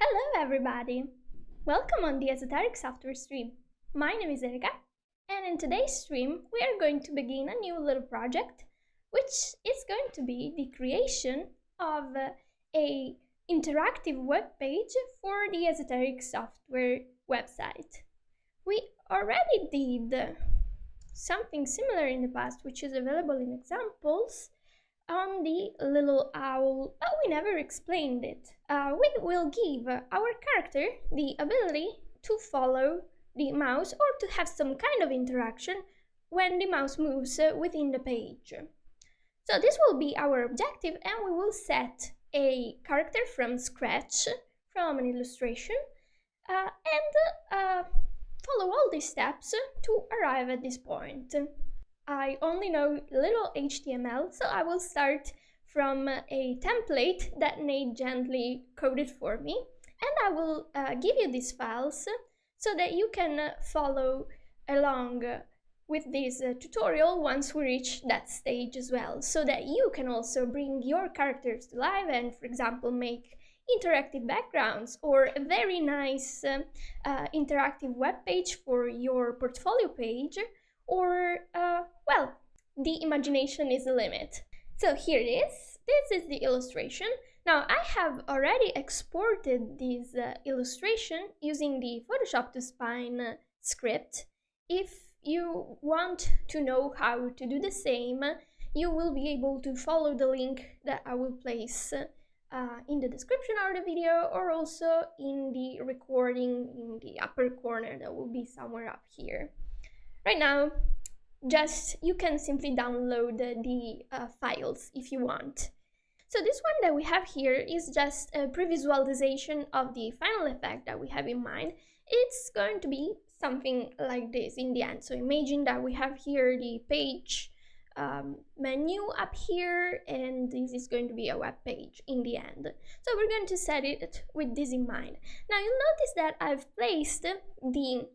Hello everybody! Welcome on the Esoteric Software stream. My name is Erika, and in today's stream we are going to begin a new little project, which is going to be the creation of a interactive web page for the Esoteric Software website. We already did something similar in the past, which is available in examples on the little owl, but we never explained it. We will give our character the ability to follow the mouse or to have some kind of interaction when the mouse moves within the page. So this will be our objective, and we will set a character from scratch, from an illustration, and follow all these steps to arrive at this point. I only know little HTML, so I will start from a template that Nate gently coded for me, and I will give you these files so that you can follow along with this tutorial once we reach that stage as well, so that you can also bring your characters to life and, for example, make interactive backgrounds or a very nice interactive web page for your portfolio page, or, well, the imagination is the limit. So here it is. This is the illustration. Now, I have already exported this illustration using the Photoshop to Spine script. If you want to know how to do the same, you will be able to follow the link that I will place in the description of the video, or also in the recording in the upper corner that will be somewhere up here. Right now, you can simply download the files if you want. So this one that we have here is just a pre-visualization of the final effect that we have in mind. It's going to be something like this in the end. So imagine that we have here the page menu up here, and this is going to be a web page in the end. So we're going to set it with this in mind. Now you'll notice that I've placed the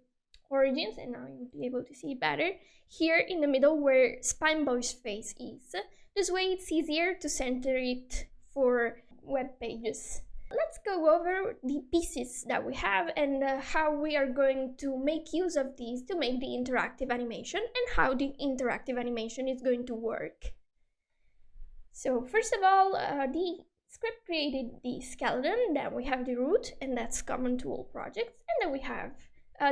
origins, and now you'll be able to see better, here in the middle where Spineboy's face is. This way it's easier to center it for web pages. Let's go over the pieces that we have and how we are going to make use of these to make the interactive animation, and how the interactive animation is going to work. So first of all, the script created the skeleton, then we have the root, and that's common to all projects, and then we have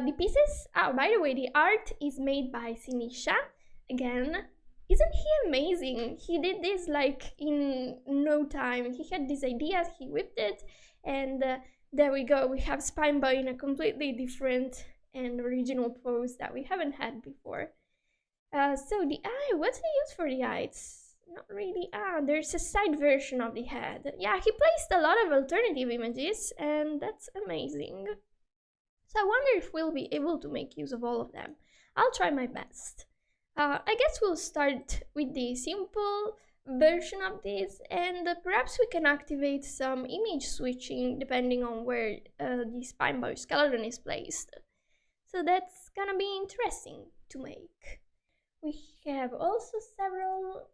the pieces. Oh, by the way, the art is made by Siniša. Again, isn't he amazing? He did this like in no time. He had these ideas, he whipped it, and there we go. We have Spineboy in a completely different and original pose that we haven't had before. So the eye, what's the use for the eye? It's not really, there's a side version of the head. Yeah, he placed a lot of alternative images, and that's amazing. So I wonder if we'll be able to make use of all of them. I'll try my best. I guess we'll start with the simple version of this, and perhaps we can activate some image switching depending on where the Spineboy skeleton is placed. So that's gonna be interesting to make. We have also several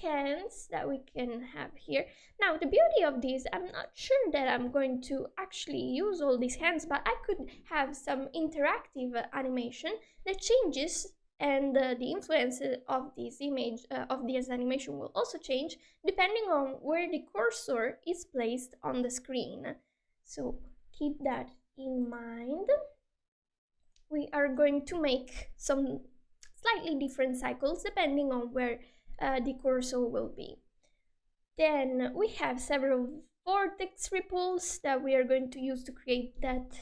hands that we can have here. Now the beauty of this, I'm not sure that I'm going to actually use all these hands, but I could have some interactive animation that changes, and the influence of this image, of this animation, will also change depending on where the cursor is placed on the screen. So keep that in mind. We are going to make some slightly different cycles depending on where the cursor will be. Then we have several vortex ripples that we are going to use to create that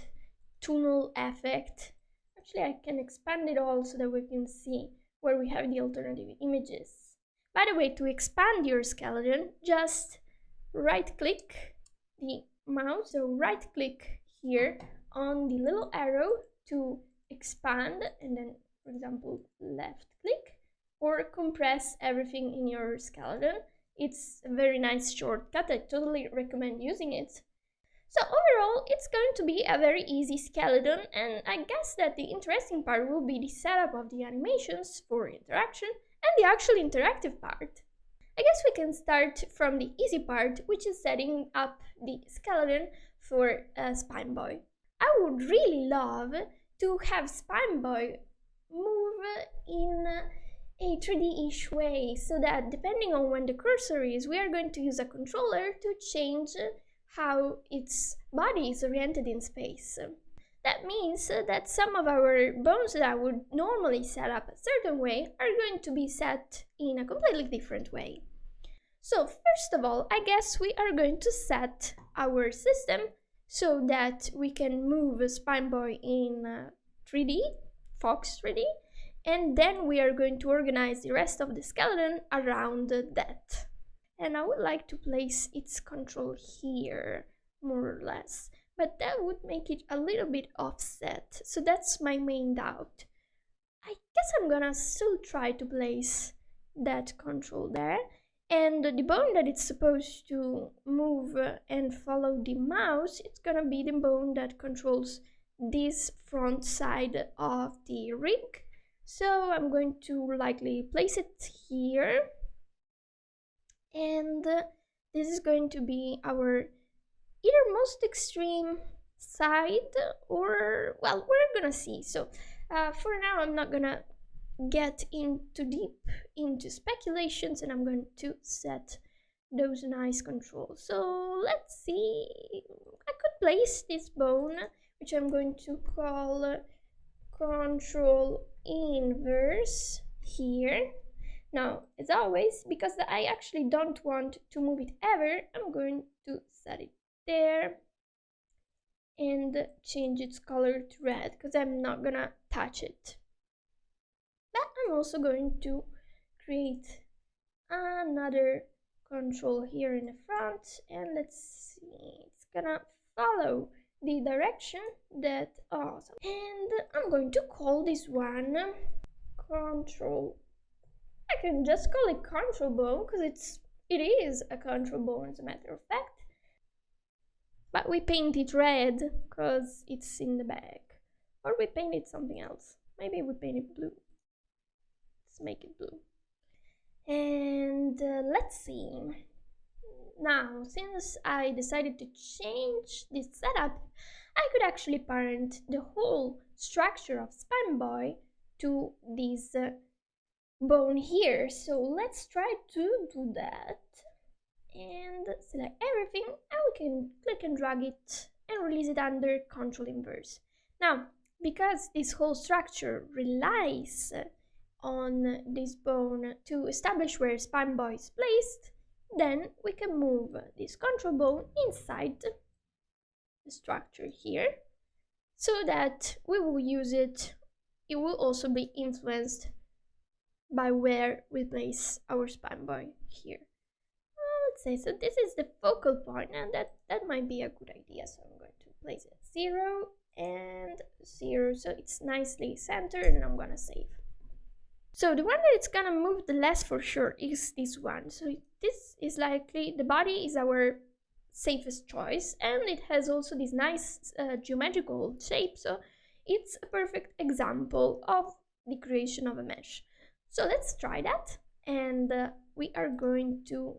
tunnel effect. Actually, I can expand it all so that we can see where we have the alternative images. By the way, to expand your skeleton, just right-click the mouse, so right-click here on the little arrow to expand, and then, for example, left-click, or compress everything in your skeleton. It's a very nice shortcut. I totally recommend using it. So overall, it's going to be a very easy skeleton, and I guess that the interesting part will be the setup of the animations for interaction and the actual interactive part. I guess we can start from the easy part, which is setting up the skeleton for Spineboy. I would really love to have Spineboy move in a 3D-ish way, so that depending on when the cursor is, we are going to use a controller to change how its body is oriented in space. That means that some of our bones that I would normally set up a certain way are going to be set in a completely different way. So first of all, I guess we are going to set our system so that we can move Spineboy in 3D, Fox 3D, and then we are going to organize the rest of the skeleton around that. And I would like to place its control here, more or less, but that would make it a little bit offset, so that's my main doubt. I guess I'm gonna still try to place that control there, and the bone that it's supposed to move and follow the mouse, it's gonna be the bone that controls this front side of the rig. So I'm going to likely place it here, and this is going to be our either most extreme side, or, well, we're gonna see. So for now I'm not gonna get into deep into speculations, and I'm going to set those nice controls. So let's see, I could place this bone, which I'm going to call control inverse here. Now, as always, because I actually don't want to move it ever, I'm going to set it there and change its color to red, because I'm not gonna touch it. But I'm also going to create another control here in the front, and let's see, it's gonna follow the direction that, awesome. And I'm going to call this one control. I can just call it control bone, because it is a control bone, as a matter of fact. But we paint it red because it's in the bag, or we paint it something else. Maybe we paint it blue. Let's make it blue. And let's see. Now, since I decided to change this setup, I could actually parent the whole structure of Spineboy to this bone here. So let's try to do that and select everything, and we can click and drag it and release it under control inverse. Now, because this whole structure relies on this bone to establish where Spineboy is placed, then we can move this control bone inside the structure here, so that we will use it. It will also be influenced by where we place our Spineboy here. Let's say, so this is the focal point, and that might be a good idea. So I'm going to place it 0 and 0, so it's nicely centered, and I'm gonna save. So the one that it's gonna move the less for sure is this one. So this is likely, the body is our safest choice, and it has also this nice geometrical shape, so it's a perfect example of the creation of a mesh. So let's try that, and we are going to,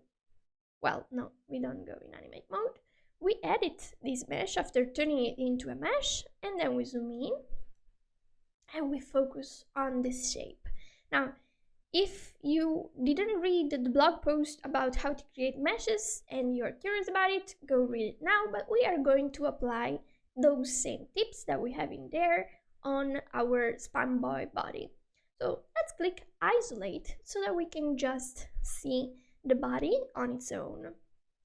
well, no, we don't go in animate mode. We edit this mesh after turning it into a mesh, and then we zoom in and we focus on this shape. Now, if you didn't read the blog post about how to create meshes and you're curious about it, go read it now, but we are going to apply those same tips that we have in there on our Spineboy body. So let's click isolate so that we can just see the body on its own.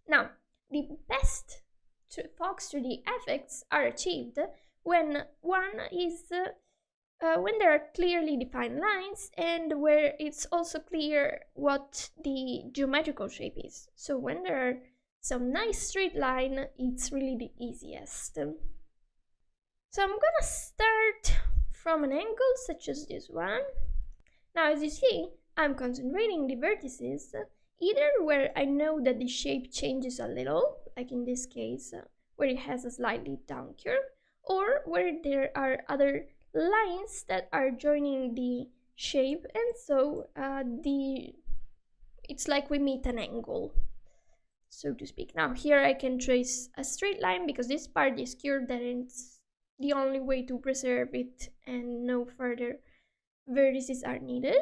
Now, the best Fox 3D effects are achieved when when there are clearly defined lines, and where it's also clear what the geometrical shape is. So when there are some nice straight line, it's really the easiest. So I'm gonna start from an angle such as this one. Now, as you see, I'm concentrating the vertices either where I know that the shape changes a little, like in this case, where it has a slightly down curve, or where there are other lines that are joining the shape, and so it's like we meet an angle, so to speak. Now here I can trace a straight line because this part is curved and it's the only way to preserve it and no further vertices are needed.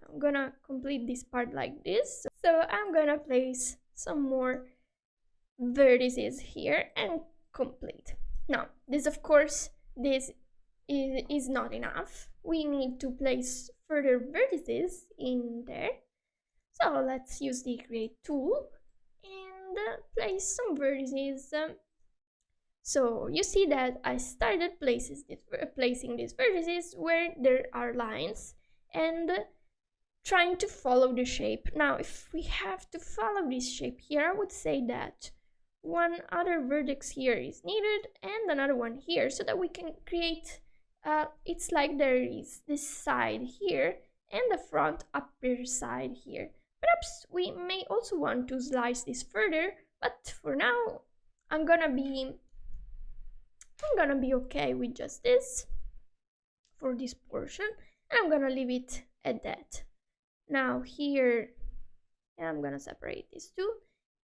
I'm gonna complete this part like this. So I'm gonna place some more vertices here and complete. Now, this of course, this is not enough. We need to place further vertices in there. So let's use the create tool and place some vertices. So you see that I started placing these vertices where there are lines and trying to follow the shape. Now, if we have to follow this shape here, I would say that one other vertex here is needed and another one here so that we can create, it's like there is this side here and the front upper side here. Perhaps we may also want to slice this further, but for now I'm gonna be okay with just this for this portion, and I'm gonna leave it at that. Now here I'm gonna separate these two,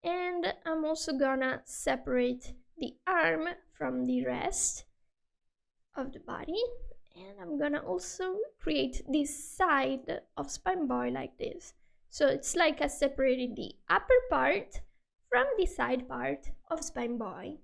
and I'm also gonna separate the arm from the rest of the body, and I'm gonna also create this side of Spineboy like this. So it's like I separated the upper part from the side part of Spineboy.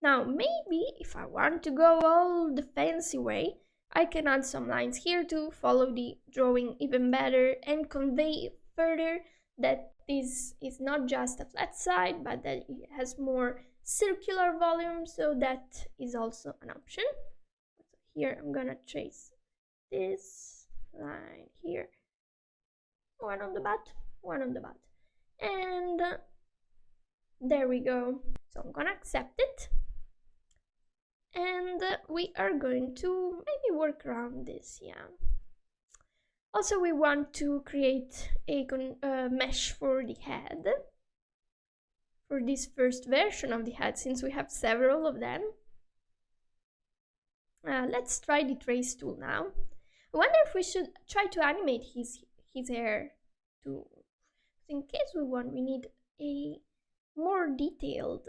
Now maybe if I want to go all the fancy way, I can add some lines here to follow the drawing even better and convey further that this is not just a flat side, but that it has more circular volume, so that is also an option. So here I'm gonna trace this line here, one on the butt, one on the butt, and there we go. So I'm gonna accept it. And we are going to maybe work around this, yeah. Also, we want to create a mesh for the head, for this first version of the head, since we have several of them. Let's try the trace tool now. I wonder if we should try to animate his hair too. In case we need a more detailed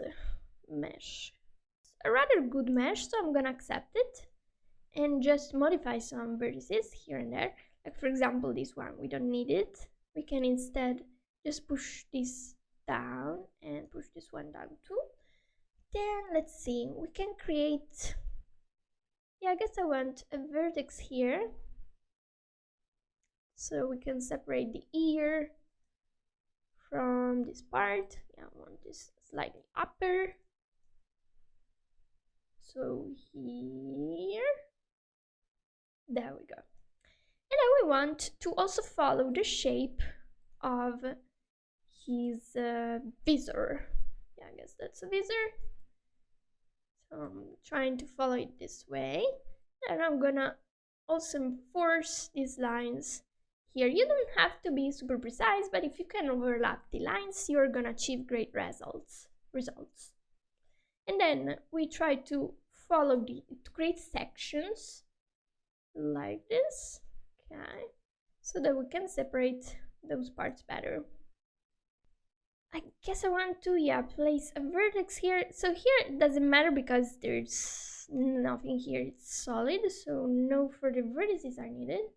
mesh. A rather good mesh, so I'm gonna accept it and just modify some vertices here and there. Like for example this one, we don't need it. We can instead just push this down and push this one down too. Then let's see, we can create, yeah, I guess I want a vertex here, so we can separate the ear from this part. Yeah, I want this slightly upper. So here, there we go. And then we want to also follow the shape of his visor. Yeah, I guess that's a visor. So I'm trying to follow it this way. And I'm gonna also enforce these lines here. You don't have to be super precise, but if you can overlap the lines, you're gonna achieve great results. And then we try to follow to create sections like this, okay, so that we can separate those parts better. I guess I want to, yeah, place a vertex here. So here it doesn't matter because there's nothing here, it's solid, so no further vertices are needed.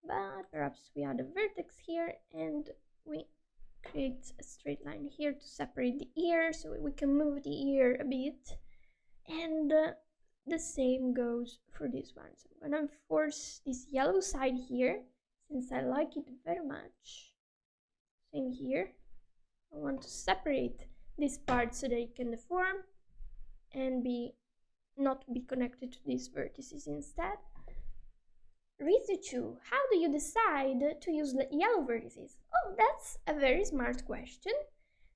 But perhaps we add a vertex here and we create a straight line here to separate the ear, so we can move the ear a bit. And the same goes for this one. So I'm gonna enforce this yellow side here since I like it very much. Same here. I want to separate this part so that it can deform and not be connected to these vertices instead. Reason 2. How do you decide to use the yellow vertices? Oh, that's a very smart question.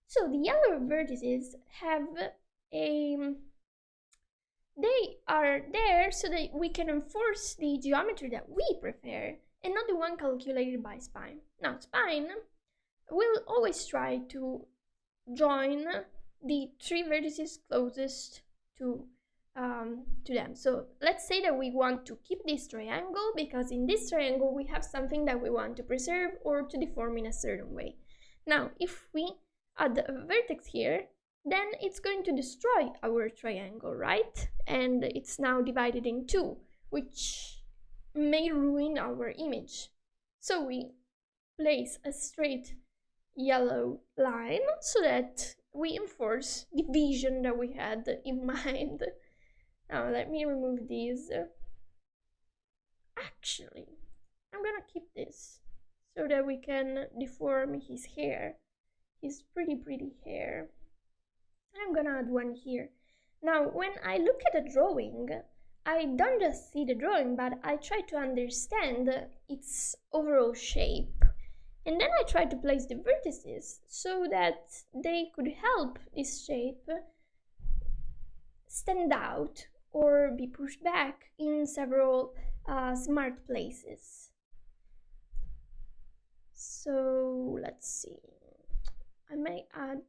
So the yellow vertices have they are there so that we can enforce the geometry that we prefer and not the one calculated by Spine. Now, Spine will always try to join the 3 vertices closest to to them. So let's say that we want to keep this triangle because in this triangle we have something that we want to preserve or to deform in a certain way. Now, if we add a vertex here, then it's going to destroy our triangle, right? And it's now divided in two, which may ruin our image. So we place a straight yellow line so that we enforce the vision that we had in mind. Now let me remove these. Actually, I'm gonna keep this so that we can deform his hair, his pretty hair. I'm gonna add one here. Now when I look at a drawing, I don't just see the drawing, but I try to understand its overall shape. And then I try to place the vertices so that they could help this shape stand out or be pushed back in several smart places. So let's see. I may add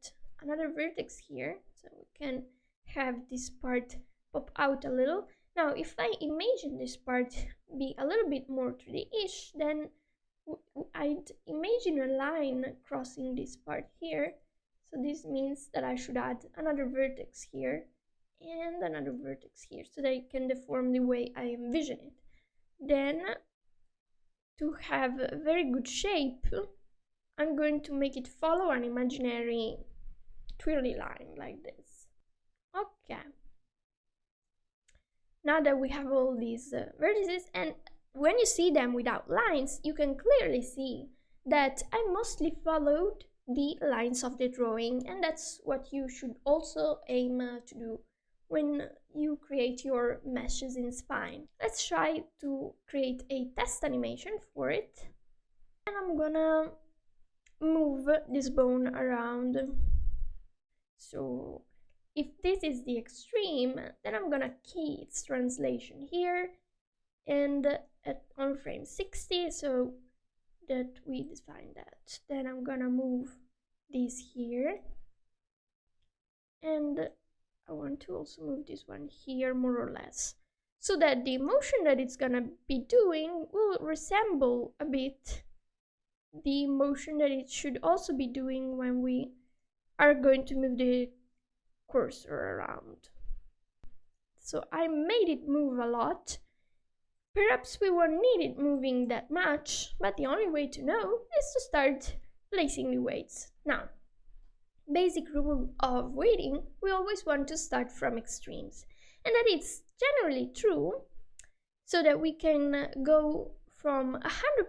another vertex here so we can have this part pop out a little. Now, if I imagine this part be a little bit more 3D-ish, then I'd imagine a line crossing this part here. So this means that I should add another vertex here and another vertex here so that it can deform the way I envision it. Then, to have a very good shape, I'm going to make it follow an imaginary twirly line like this. Okay. Now that we have all these vertices, and when you see them without lines, you can clearly see that I mostly followed the lines of the drawing, and that's what you should also aim to do when you create your meshes in Spine. Let's try to create a test animation for it. And I'm gonna move this bone around. So if this is the extreme, then I'm gonna key its translation here and on frame 60 so that we define that. Then I'm gonna move this here, and I want to also move this one here more or less, so that the motion that it's gonna be doing will resemble a bit the motion that it should also be doing when we are going to move the cursor around. So I made it move a lot. Perhaps we won't need it moving that much, but the only way to know is to start placing the weights. Now, basic rule of weighting, we always want to start from extremes, and that it's generally true, so that we can go from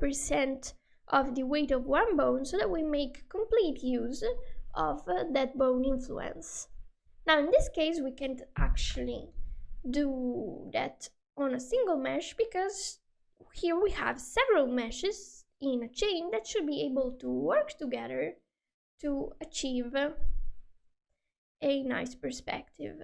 100% of the weight of one bone so that we make complete use of that bone influence. Now in this case we can't actually do that on a single mesh because here we have several meshes in a chain that should be able to work together to achieve a nice perspective.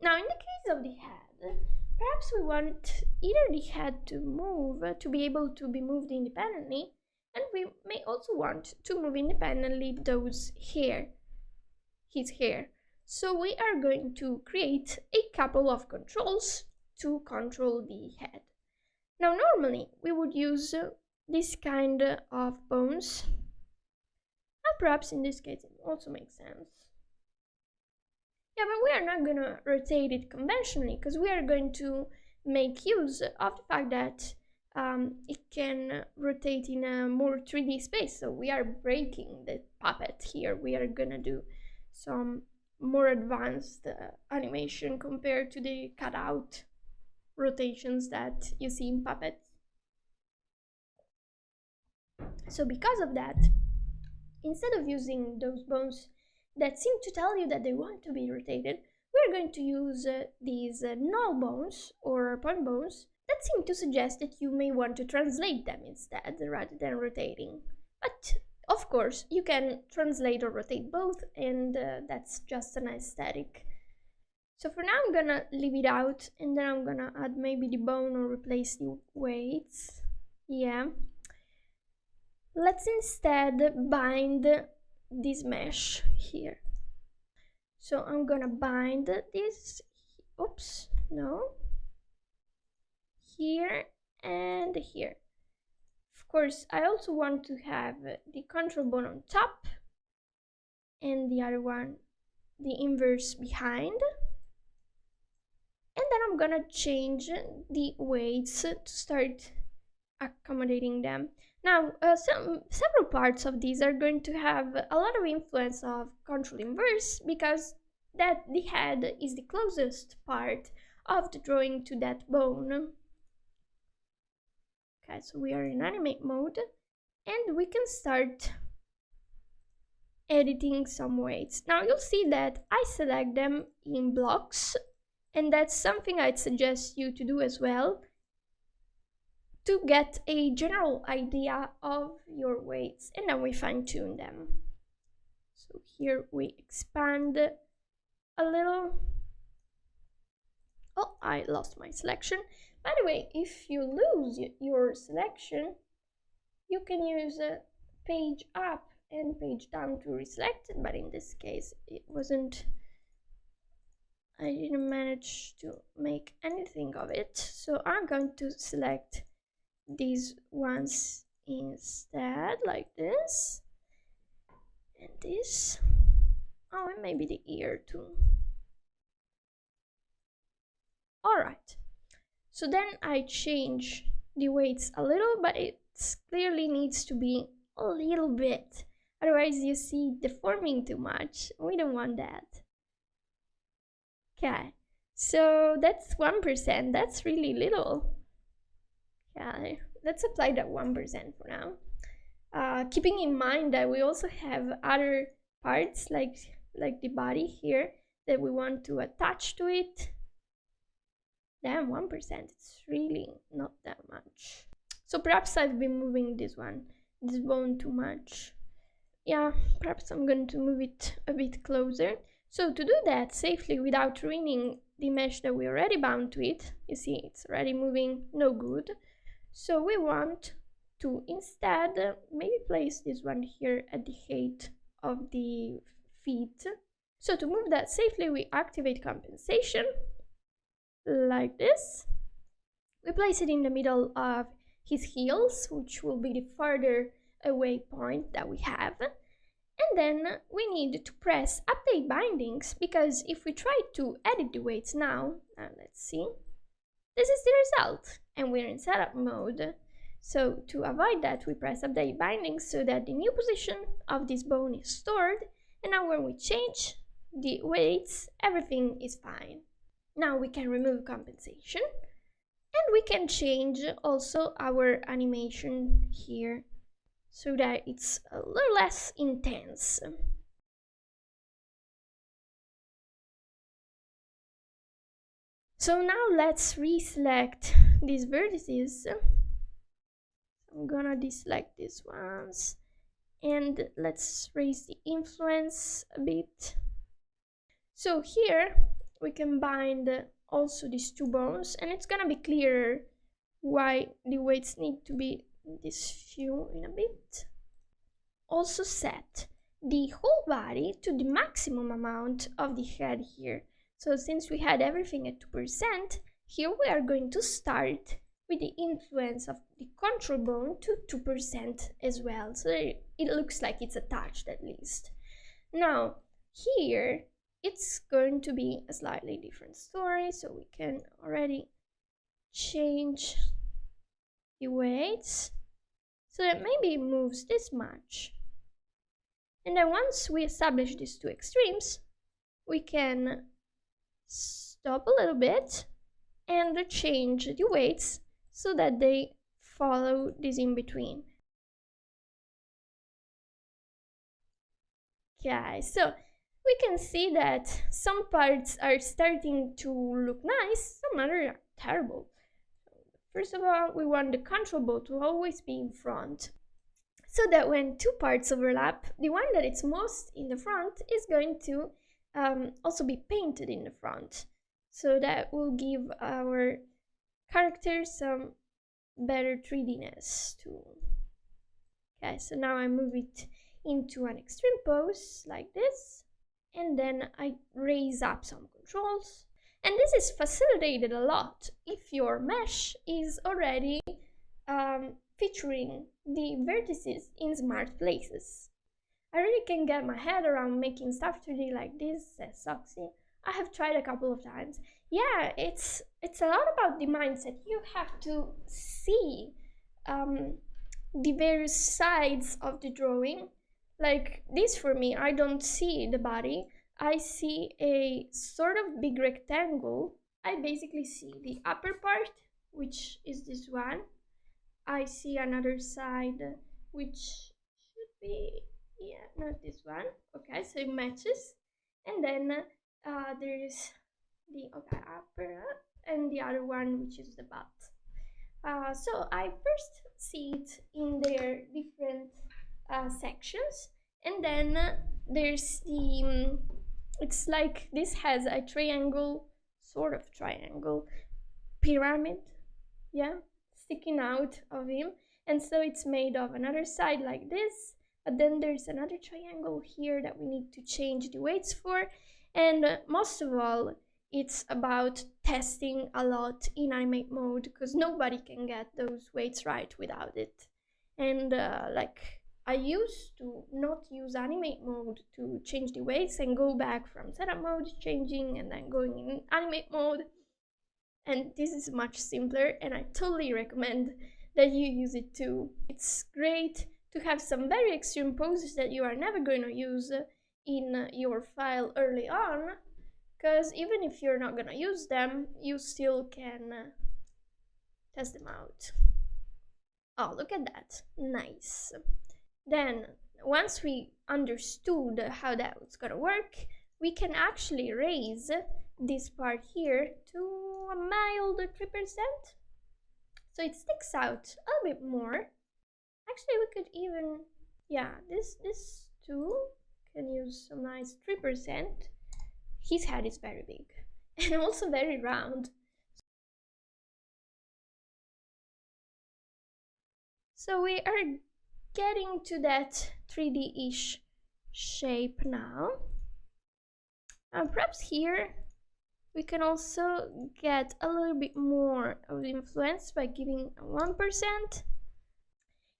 Now in the case of the head, perhaps we want either the head to move to be able to be moved independently, and we may also want to move independently those hair, his hair. So we are going to create a couple of controls to control the head. Now normally we would use this kind of bones, and perhaps in this case it also makes sense. Yeah, but we are not gonna rotate it conventionally because we are going to make use of the fact that it can rotate in a more 3D space. So we are breaking the puppet here. We are gonna do some more advanced animation compared to the cutout rotations that you see in puppets. So because of that, instead of using those bones that seem to tell you that they want to be rotated, we're going to use these null bones or point bones that seem to suggest that you may want to translate them instead rather than rotating. But of course you can translate or rotate both, and that's just an aesthetic. So for now I'm gonna leave it out, and then I'm gonna add maybe the bone or replace the weights. Yeah. Let's instead bind this mesh here. So I'm gonna bind this, oops, No. Here and here. Of course, I also want to have the control bone on top and the other one, the inverse, behind. And then I'm gonna change the weights to start accommodating them. Now, several parts of these are going to have a lot of influence of control inverse, because that the head is the closest part of the drawing to that bone. Okay, so we are in animate mode, and we can start editing some weights. Now you'll see that I select them in blocks, and that's something I'd suggest you to do as well, to get a general idea of your weights, and then we fine-tune them. So here we expand a little. Oh, I lost my selection. By the way, if you lose your selection, you can use page up and page down to reselect it, but in this case it wasn't, I didn't manage to make anything of it, so I'm going to select these ones instead, like this and this. Oh, and maybe the ear too. Alright, so then I change the weights a little, but it clearly needs to be a little bit, otherwise you see deforming too much. We don't want that. Okay, so that's 1%, that's really little. Okay, let's apply that 1% for now. Keeping in mind that we also have other parts like the body here that we want to attach to it. Damn, 1%, it's really not that much. So perhaps I've been moving this bone too much. Yeah, perhaps I'm going to move it a bit closer. So to do that safely without ruining the mesh that we already bound to it, you see it's already moving no good. So we want to instead maybe place this one here at the height of the feet. So to move that safely, we activate compensation like this. We place it in the middle of his heels, which will be the farther away point that we have. And then we need to press update bindings, because if we try to edit the weights now, let's see, this is the result, and we're in setup mode. So to avoid that, we press update bindings so that the new position of this bone is stored, and now when we change the weights, everything is fine. Now we can remove compensation, and we can change also our animation here so that it's a little less intense. So now let's reselect these vertices. I'm gonna deselect these ones, and let's raise the influence a bit. So here we can bind also these two bones, and it's gonna be clearer why the weights need to be this few in a bit. Also set the whole body to the maximum amount of the head here. So since we had everything at 2%, here we are going to start with the influence of the control bone to 2% as well. So it looks like it's attached at least. Now, here, it's going to be a slightly different story, so we can already change the weights so that maybe it moves this much. And then once we establish these two extremes, we can stop a little bit and change the weights so that they follow this in between. Okay, so we can see that some parts are starting to look nice, some others are terrible. First of all, we want the control bone to always be in front, so that when two parts overlap, the one that is most in the front is going to also be painted in the front. So that will give our character some better 3D-ness too. Okay, so now I move it into an extreme pose like this, and then I raise up some controls, And this is facilitated a lot if your mesh is already featuring the vertices in smart places. I really can get my head around making stuff 3D like this, says Soxy. I have tried a couple of times. Yeah, it's a lot about the mindset. You have to see the various sides of the drawing. Like this for me, I don't see the body. I see a sort of big rectangle. I basically see the upper part, which is this one. I see another side, which should be, yeah, not this one. Okay, so it matches. And then there's the upper and the other one, which is the butt. So I first see it in their different sections, and then there's the, it's like this has a triangle, sort of triangle, pyramid, yeah, sticking out of him, and so it's made of another side like this, but then there's another triangle here that we need to change the weights for, and most of all, it's about testing a lot in animate mode, because nobody can get those weights right without it. And like I used to not use animate mode to change the weights and go back from setup mode, changing, and then going in animate mode. And this is much simpler, and I totally recommend that you use it too. It's great to have some very extreme poses that you are never going to use in your file early on, because even if you're not gonna use them, you still can test them out. Oh, look at that, nice. Then, once we understood how that was gonna work, we can actually raise this part here to a mild 3%. So it sticks out a little bit more. Actually, we could even, yeah, this too can use some nice 3%. His head is very big and also very round. So we are getting to that 3D-ish shape now. Perhaps here we can also get a little bit more of influence by giving 1%.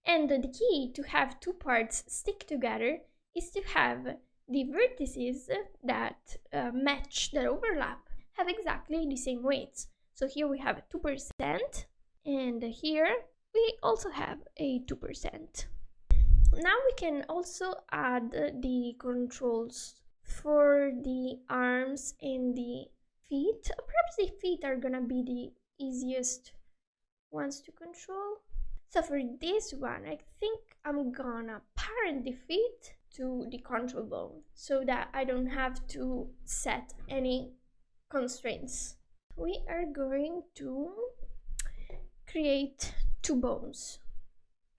And the key to have two parts stick together is to have the vertices that match, that overlap, have exactly the same weights. So here we have 2%, and here we also have a 2%. Now we can also add the controls for the arms and the feet. Perhaps the feet are gonna be the easiest ones to control. So for this one, I think I'm gonna parent the feet to the control bone so that I don't have to set any constraints. We are going to create two bones,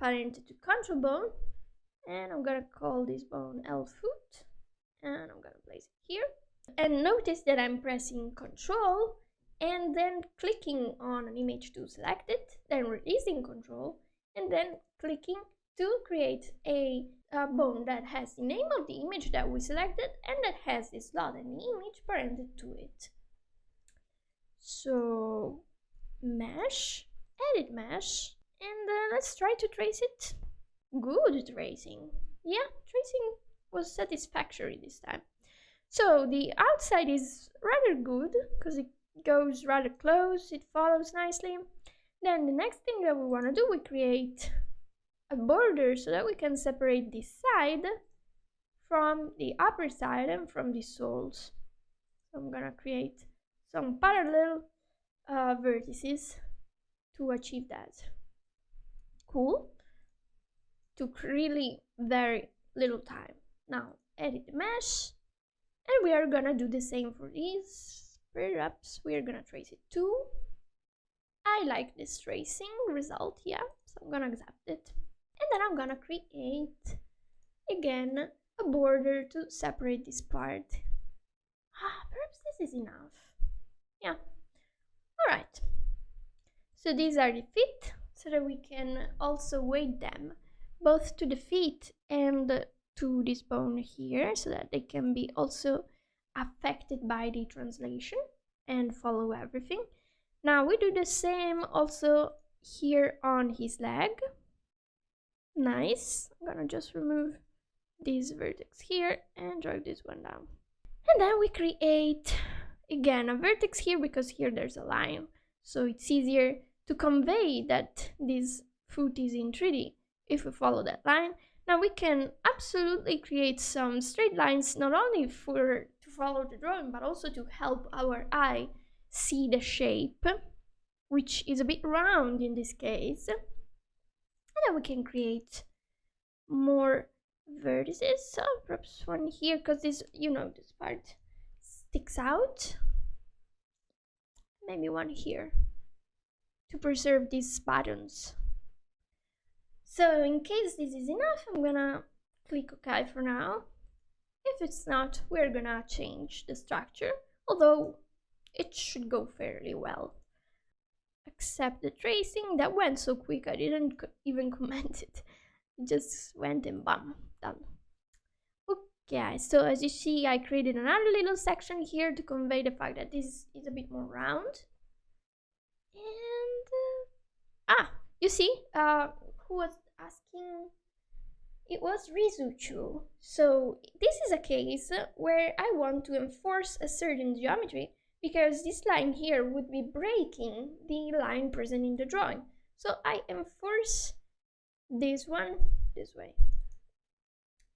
parented to control bone, and I'm gonna call this bone L foot, and I'm gonna place it here. And notice that I'm pressing Control and then clicking on an image to select it, then releasing Control, and then clicking to create a bone that has the name of the image that we selected and that has the slot and the image parented to it. So mesh, edit mesh, and let's try to trace it. Good tracing. Yeah, tracing was satisfactory this time. So the outside is rather good because it goes rather close, it follows nicely. Then the next thing that we want to do, we create a border so that we can separate this side from the upper side and from the soles. So I'm gonna create some parallel vertices to achieve that. Cool. Took really very little time. Now edit the mesh, and we are gonna do the same for these. Perhaps we are gonna trace it too. I like this tracing result, yeah, so I'm gonna accept it. And then I'm gonna create again a border to separate this part. Perhaps this is enough. Yeah. Alright. So these are the feet, so that we can also weight them both to the feet and to this bone here, so that they can be also affected by the translation. and follow everything. Now we do the same also here on his leg. Nice. I'm gonna just remove this vertex here and drag this one down. And then we create again a vertex here, because here there's a line, so it's easier to convey that this foot is in 3D if we follow that line. Now we can absolutely create some straight lines, not only to follow the drawing, but also to help our eye see the shape, which is a bit round in this case. And then we can create more vertices, so perhaps one here, because this, you know, this part sticks out. Maybe one here to preserve these buttons. So in case this is enough, I'm gonna click OK for now. If it's not, we're gonna change the structure, although it should go fairly well. Accept the tracing. That went so quick, I didn't even comment it. It just went and bam, done. Okay, so as you see, I created another little section here to convey the fact that this is a bit more round. And you see, who was asking? It was Rizuchu. So this is a case where I want to enforce a certain geometry, because this line here would be breaking the line present in the drawing. So I enforce this one this way.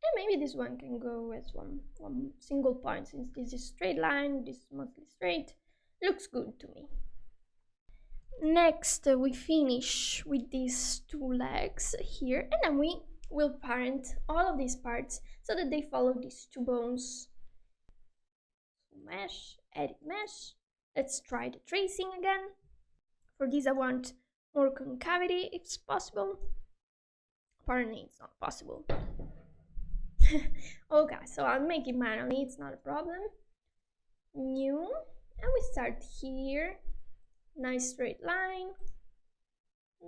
And maybe this one can go as one single point, since this is straight line, this is mostly straight. Looks good to me. Next, we finish with these two legs here, and then we will parent all of these parts so that they follow these two bones. Mesh, edit mesh. Let's try the tracing again. For this I want more concavity if possible. Apparently it's not possible. Okay, so I'll make it manually, it's not a problem. New, and we start here. Nice straight line,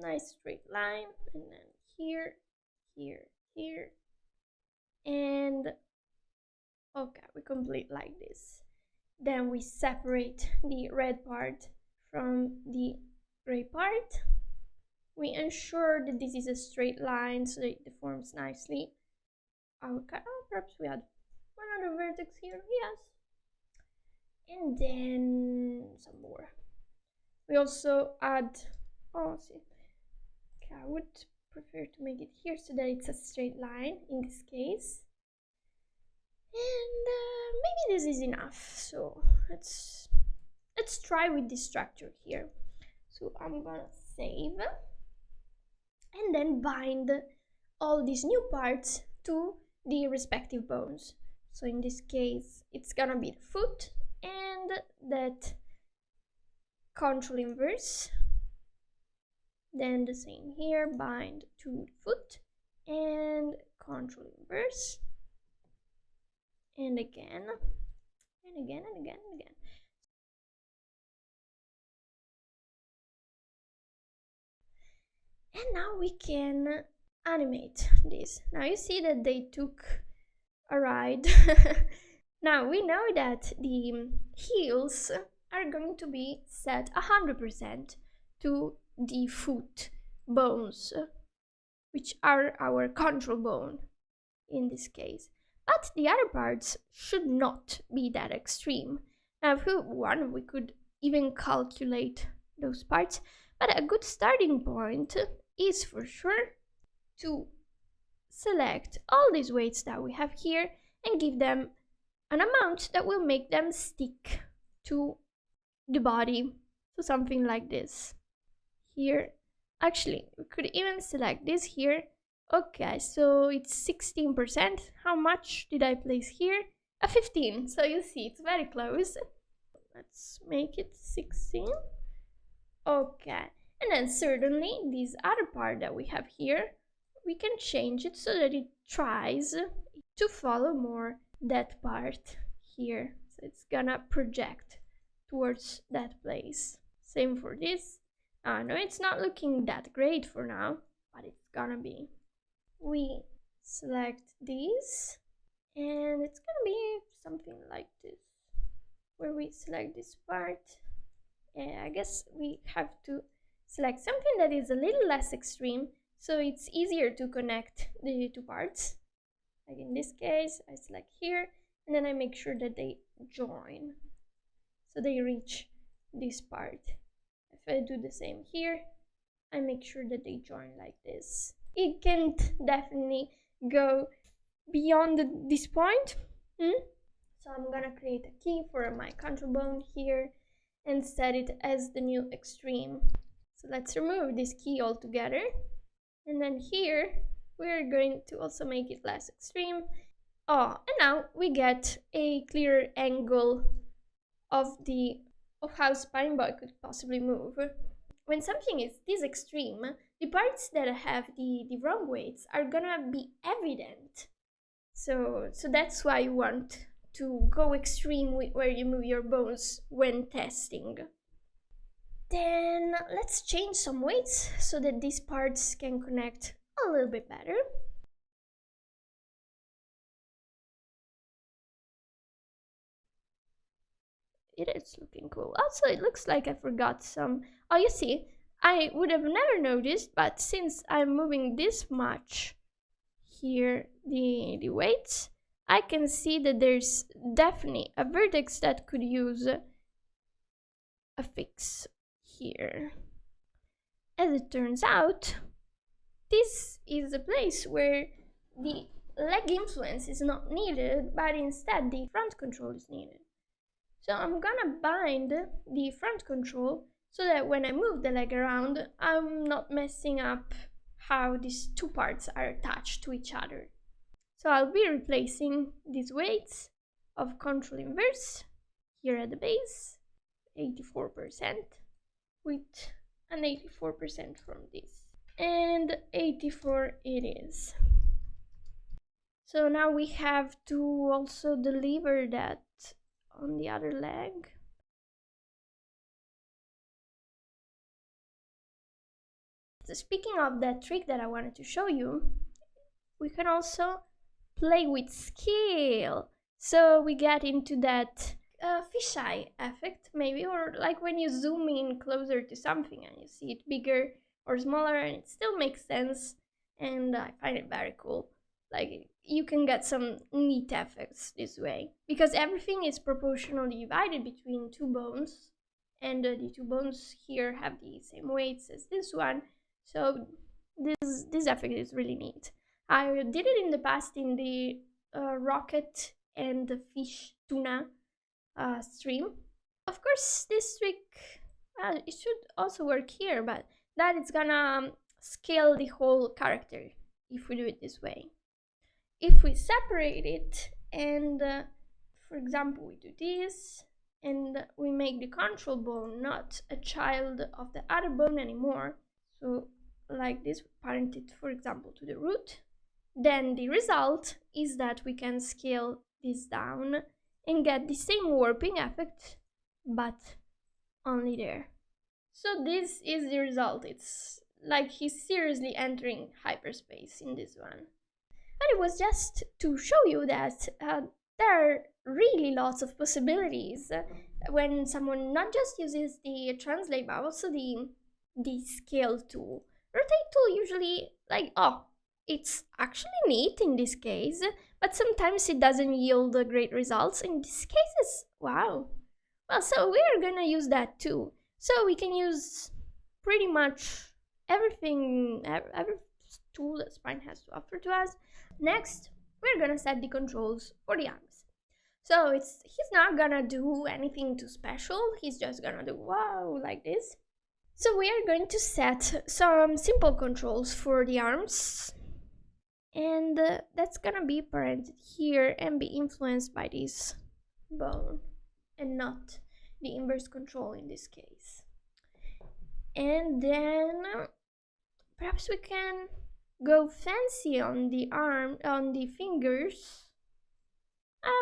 nice straight line, and then here, here, here, and okay, we complete like this. Then we separate the red part from the gray part. We ensure that this is a straight line so that it deforms nicely. Okay, perhaps we add one other vertex here, yes. And then some more. We also add, see, okay, I would prefer to make it here so that it's a straight line in this case. And maybe this is enough. So let's try with this structure here. So I'm gonna save and then bind all these new parts to the respective bones. So in this case, it's gonna be the foot and that control inverse. Then the same here, bind to foot and control inverse. And again, and again, and again, and again. And now we can animate this. Now you see that they took a ride. Now we know that the heels are going to be set 100% to the foot bones, which are our control bone in this case. But the other parts should not be that extreme. Now if we want, we could even calculate those parts, but a good starting point is for sure to select all these weights that we have here and give them an amount that will make them stick to the body. So something like this. Here, actually, we could even select this here. Okay, so it's 16%. How much did I place here? A 15. So you see, it's very close. Let's make it 16. Okay, and then certainly this other part that we have here, we can change it so that it tries to follow more that part here. So it's gonna project towards that place. Same for this. No, it's not looking that great for now, but it's gonna be. We select these, and it's gonna be something like this. where we select this part. I guess we have to select something that is a little less extreme, so it's easier to connect the two parts. Like in this case, I select here, and then I make sure that they join, so they reach this part. If I do the same here, I make sure that they join like this. It can't definitely go beyond this point. So I'm gonna create a key for my control bone here and set it as the new extreme. So let's remove this key altogether. And then here, we're going to also make it less extreme. Oh, and now we get a clearer angle of how Spineboy could possibly move. When something is this extreme, the parts that have the wrong weights are gonna be evident. So that's why you want to go extreme with where you move your bones when testing. Then let's change some weights so that these parts can connect a little bit better. It is looking cool. Also, it looks like I forgot some. Oh, you see, I would have never noticed, but since I'm moving this much here, the weights, I can see that there's definitely a vertex that could use a fix here. As it turns out, this is a place where the leg influence is not needed, but instead the front control is needed. So I'm gonna bind the front control so that when I move the leg around, I'm not messing up how these two parts are attached to each other. So I'll be replacing these weights of control inverse here at the base, 84%, with an 84% from this. And 84 it is. So now we have to also deliver that on the other leg. So speaking of that trick that I wanted to show you, we can also play with scale. So we get into that fisheye effect maybe, or like when you zoom in closer to something and you see it bigger or smaller and it still makes sense, and I find it very cool. Like you can get some neat effects this way because everything is proportionally divided between two bones, and the two bones here have the same weights as this one, so this effect is really neat. I did it in the past in the rocket and the fish tuna stream. Of course, this trick it should also work here, but that it's gonna scale the whole character if we do it this way. If we separate it and, for example, we do this and we make the control bone not a child of the other bone anymore, so like this, parent it, for example, to the root, then the result is that we can scale this down and get the same warping effect, but only there. So this is the result. It's like he's seriously entering hyperspace in this one. But it was just to show you that there are really lots of possibilities when someone not just uses the translate but also the scale tool. Rotate tool usually, like, oh, it's actually neat in this case, but sometimes it doesn't yield great results. In this case, it's wow. Well, so we're gonna use that too. So we can use pretty much everything, every tool that Spine has to offer to us. Next, we're gonna set the controls for the arms. So he's not gonna do anything too special. He's just gonna do wow like this. So we are going to set some simple controls for the arms, and that's gonna be parented here and be influenced by this bone and not the inverse control in this case. And then perhaps we can go fancy on the arm, on the fingers.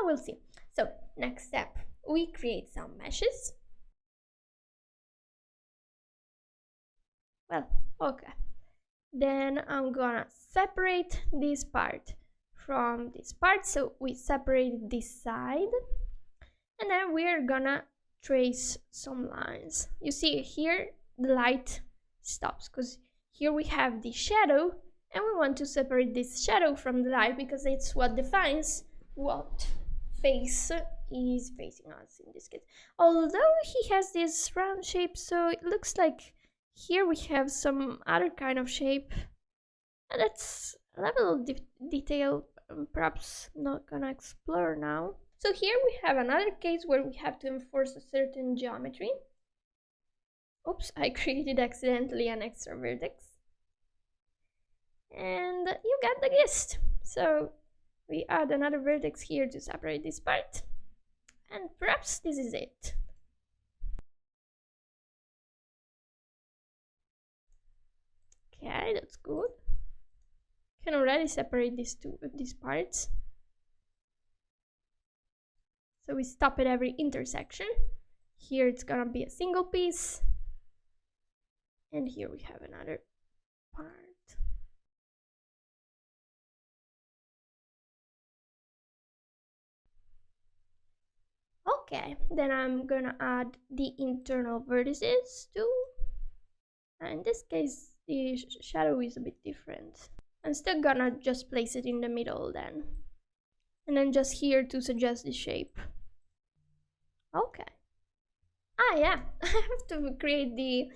We'll see. So next step, we create some meshes. Well, okay. Then I'm gonna separate this part from this part. So we separated this side. And then we're gonna trace some lines. You see here the light stops because here we have the shadow, and we want to separate this shadow from the light because it's what defines what face is facing us in this case. Although he has this round shape, so it looks like here we have some other kind of shape, and that's a level of detail I'm perhaps not gonna explore now. So here we have another case where we have to enforce a certain geometry. Oops, I created accidentally an extra vertex. And you get the gist. So we add another vertex here to separate this part. And perhaps this is it. Okay, that's good. Can already separate these parts. So we stop at every intersection. Here it's gonna be a single piece. And here we have another part. Okay, then I'm gonna add the internal vertices too. In this case, the shadow is a bit different. I'm still gonna just place it in the middle then. And then just here to suggest the shape. Okay. Ah, yeah, I have to create the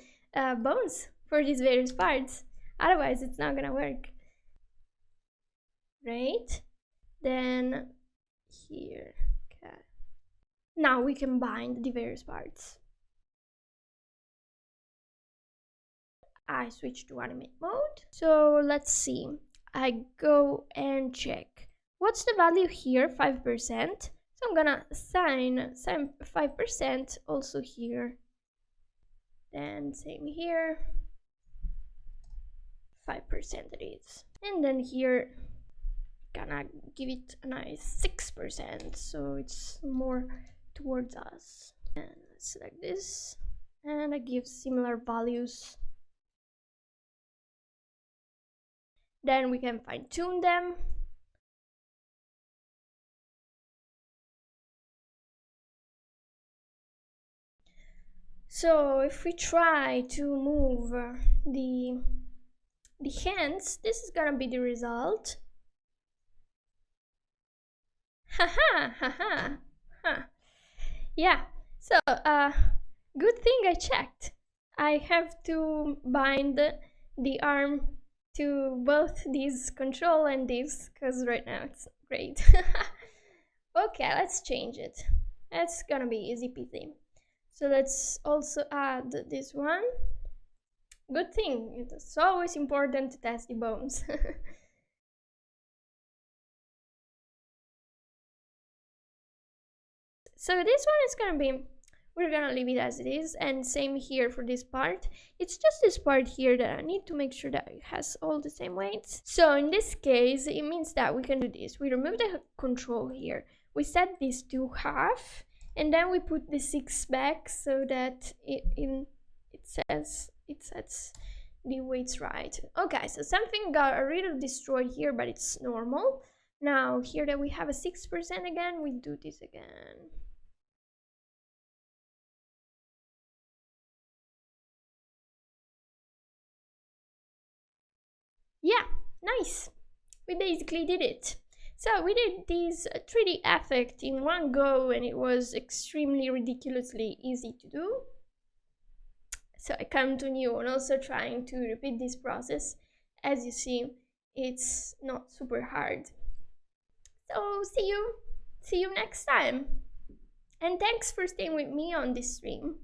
bones for these various parts. Otherwise, it's not gonna work. Right? Then here. Okay. Now we can bind the various parts. I switch to animate mode. So let's see. I go and check. What's the value here? 5%. So I'm gonna assign 5% also here. Then same here. 5% it is. And then here, gonna give it a nice 6%. So it's more towards us. And let's select this. And I give similar values. Then we can fine tune them. So if we try to move the hands, this is gonna be the result. Haha, haha, huh. Yeah, so good thing I checked. I have to bind the arm to both these control and these, because right now it's great. Okay, let's change it. It's gonna be easy peasy. So let's also add this one. Good thing, it's always important to test the bones. So this one is gonna be, we're gonna leave it as it is, and same here for this part. It's just this part here that I need to make sure that it has all the same weights. So in this case, it means that we can do this. We remove the control here. We set this to half, and then we put the 6 back so that it sets the weights right. Okay, so something got a little destroyed here, but it's normal. Now here that we have a 6% again, we do this again. Yeah, nice. We basically did it. So we did this 3D effect in one go, and it was extremely ridiculously easy to do. So I come to new and also trying to repeat this process. As you see, it's not super hard. So see you next time. And thanks for staying with me on this stream.